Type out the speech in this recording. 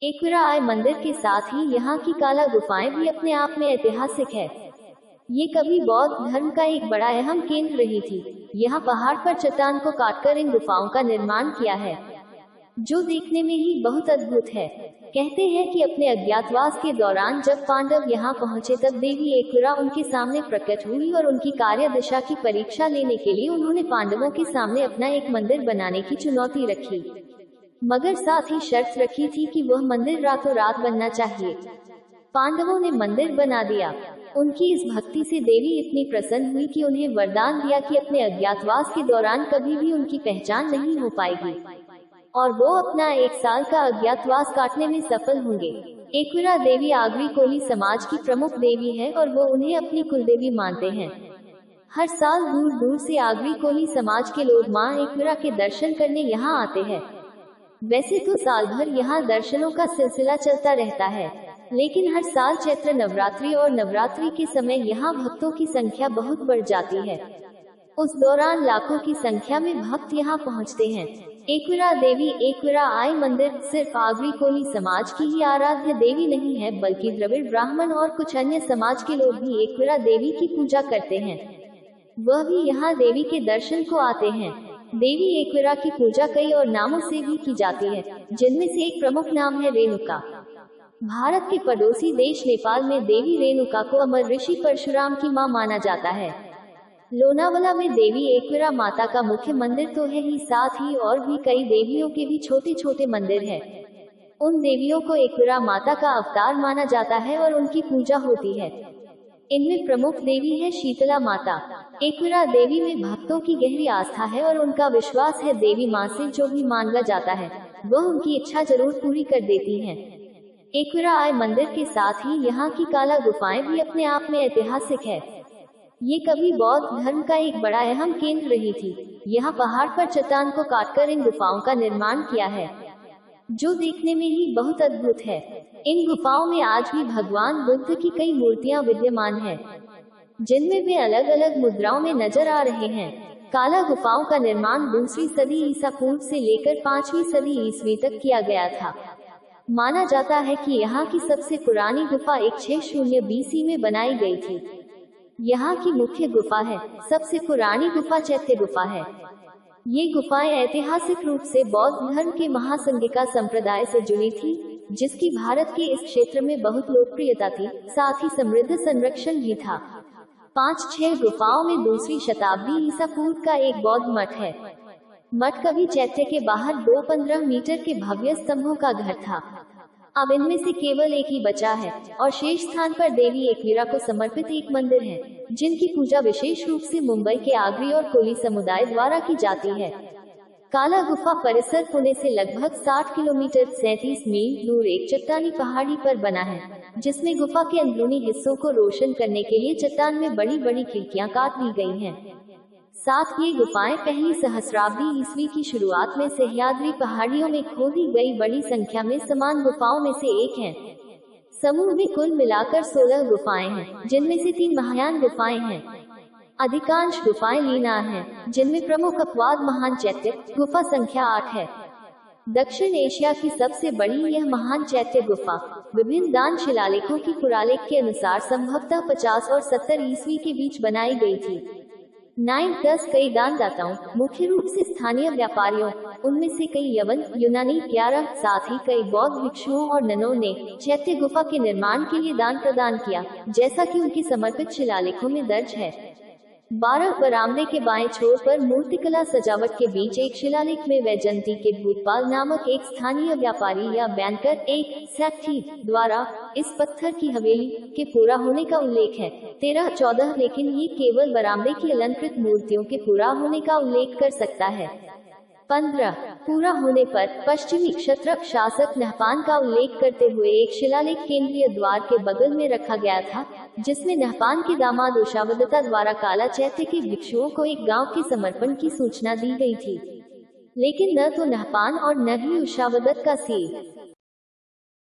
एकविरा मंदिर के साथ ही यहाँ की काला गुफाएं भी अपने आप में ऐतिहासिक है। ये कभी बौद्ध धर्म का एक बड़ा अहम केंद्र रही थी। यहाँ पहाड़ पर चट्टान को काटकर इन गुफाओं का निर्माण किया है, जो देखने में ही बहुत अद्भुत है। कहते हैं कि अपने अज्ञातवास के दौरान जब पांडव यहाँ पहुँचे तब देवी एकविरा उनके सामने प्रकट हुई और उनकी कार्य दिशा की परीक्षा लेने के लिए उन्होंने पांडवों के सामने अपना एक मंदिर बनाने की चुनौती रखी, मगर साथ ही शर्त रखी थी कि वह मंदिर रातों रात बनना चाहिए। पांडवों ने मंदिर बना दिया। उनकी इस भक्ति से देवी इतनी प्रसन्न हुई कि उन्हें वरदान दिया कि अपने अज्ञातवास के दौरान कभी भी उनकी पहचान नहीं हो पाएगी और वो अपना 1 साल का अज्ञातवास काटने में सफल होंगे। एकविरा देवी आगरी कोली समाज की प्रमुख देवी है और वो उन्हें अपनी कुलदेवी मानते हैं। हर साल दूर दूर से आगरी कोली समाज के लोग मां एकविरा के दर्शन करने यहाँ आते हैं। वैसे तो साल भर यहाँ दर्शनों का सिलसिला चलता रहता है, लेकिन हर साल चैत्र नवरात्रि और नवरात्रि के समय यहाँ भक्तों की संख्या बहुत बढ़ जाती है। उस दौरान लाखों की संख्या में भक्त यहाँ पहुँचते हैं। एकविरा देवी एकविरा मंदिर सिर्फ आगरी कोली समाज की ही आराध्य देवी नहीं है, बल्कि द्रविड़, ब्राह्मण और कुछ अन्य समाज के लोग भी एकविरा देवी की पूजा करते हैं। वह भी यहाँ देवी के दर्शन को आते हैं। देवी एकविरा की पूजा कई और नामों से भी की जाती है, जिनमें से एक प्रमुख नाम है रेणुका। भारत के पड़ोसी देश नेपाल में देवी रेणुका को अमर ऋषि परशुराम की मां माना जाता है। लोनावला में देवी एकविरा माता का मुख्य मंदिर तो है ही, साथ ही और भी कई देवियों के भी छोटे छोटे मंदिर हैं। उन देवियों को एकविरा माता का अवतार माना जाता है और उनकी पूजा होती है। इनमें प्रमुख देवी है शीतला माता। एकविरा देवी में भक्तों की गहरी आस्था है और उनका विश्वास है देवी मां से जो भी मांगा जाता है वह उनकी इच्छा जरूर पूरी कर देती हैं। एकविरा मंदिर के साथ ही यहाँ की काला गुफाएं भी अपने आप में ऐतिहासिक है। ये कभी बौद्ध धर्म का एक बड़ा अहम केंद्र रही थी। यहाँ पहाड़ पर चट्टान को काटकर इन गुफाओं का निर्माण किया है, जो देखने में ही बहुत अद्भुत है। इन गुफाओं में आज भी भगवान बुद्ध की कई मूर्तियां विद्यमान हैं, जिनमें वे अलग अलग मुद्राओं में नजर आ रहे हैं। काला गुफाओं का निर्माण 2वीं सदी ईसा पूर्व से लेकर 5वीं सदी ईस्वी तक किया गया था। माना जाता है कि यहाँ की सबसे पुरानी गुफा 160 BC में बनाई गई थी। यहाँ की मुख्य गुफा है। सबसे पुरानी गुफा चैत्य गुफा है। ये गुफाएं ऐतिहासिक रूप से बौद्ध धर्म के महासंघिका संप्रदाय से जुड़ी थी, जिसकी भारत के इस क्षेत्र में बहुत लोकप्रियता थी। साथ ही समृद्ध संरक्षण भी था। 5-6 गुफाओं में 2वीं शताब्दी ईसा पूर्व का एक बौद्ध मठ है। मठ कभी चैत्य के बाहर 2-15 मीटर के भव्य स्तंभों का घर था। अब इनमें से केवल एक ही बचा है और शेष स्थान पर देवी एकविरा को समर्पित एक मंदिर है, जिनकी पूजा विशेष रूप से मुंबई के आगरी और कोली समुदाय द्वारा की जाती है। काला गुफा परिसर पुणे से लगभग 60 किलोमीटर 37 मील दूर एक चट्टानी पहाड़ी पर बना है, जिसमें गुफा के अंदरूनी हिस्सों को रोशन करने के लिए चट्टान में बड़ी बड़ी खिड़कियां काट दी गई हैं। साथ ये गुफाएं पहली सहस्राब्दी ईस्वी की शुरुआत में सह्याद्री पहाड़ियों में खोदी गई बड़ी संख्या में समान गुफाओं में से एक हैं। समूह में कुल मिलाकर 16 गुफाएं हैं, जिनमें से 3 महायान गुफाएं हैं। अधिकांश गुफाएं लीना हैं, जिनमें प्रमुख अपवाद महान चैत्य गुफा संख्या 8 है। दक्षिण एशिया की सबसे बड़ी यह महान चैत्य गुफा विभिन्न दान शिलालेखों की पुरालेख के अनुसार संभवतः 50 और 70 ईस्वी के बीच बनाई गई थी। 9-10 कई दानदाताओं, मुख्य रूप से स्थानीय व्यापारियों, उनमें से कई यवन, यूनानी, 11 साथ ही कई बौद्ध भिक्षुओं और ननों ने चैत्य गुफा के निर्माण के लिए दान प्रदान किया, जैसा कि उनकी समर्पित शिलालेखों में दर्ज है। 12 बरामदे के बाएं छोर पर मूर्तिकला सजावट के बीच एक शिलालेख में वैजंती के भूतपाल नामक एक स्थानीय व्यापारी या बैंकर एक सेठी द्वारा इस पत्थर की हवेली के पूरा होने का उल्लेख है। 13-14 लेकिन ये केवल बरामदे की अलंकृत मूर्तियों के पूरा होने का उल्लेख कर सकता है। 15 पूरा होने पर पश्चिमी क्षत्रप शासक नहपान का उल्लेख करते हुए एक शिलालेख केंद्रीय द्वार के बगल में रखा गया था, जिसमें नहपान के दामाद उषावदत्ता द्वारा काला चैत्य के भिक्षुओं को एक गांव के समर्पण की सूचना दी गई थी, लेकिन न तो नहपान और न ही उषावदत्ता का सील।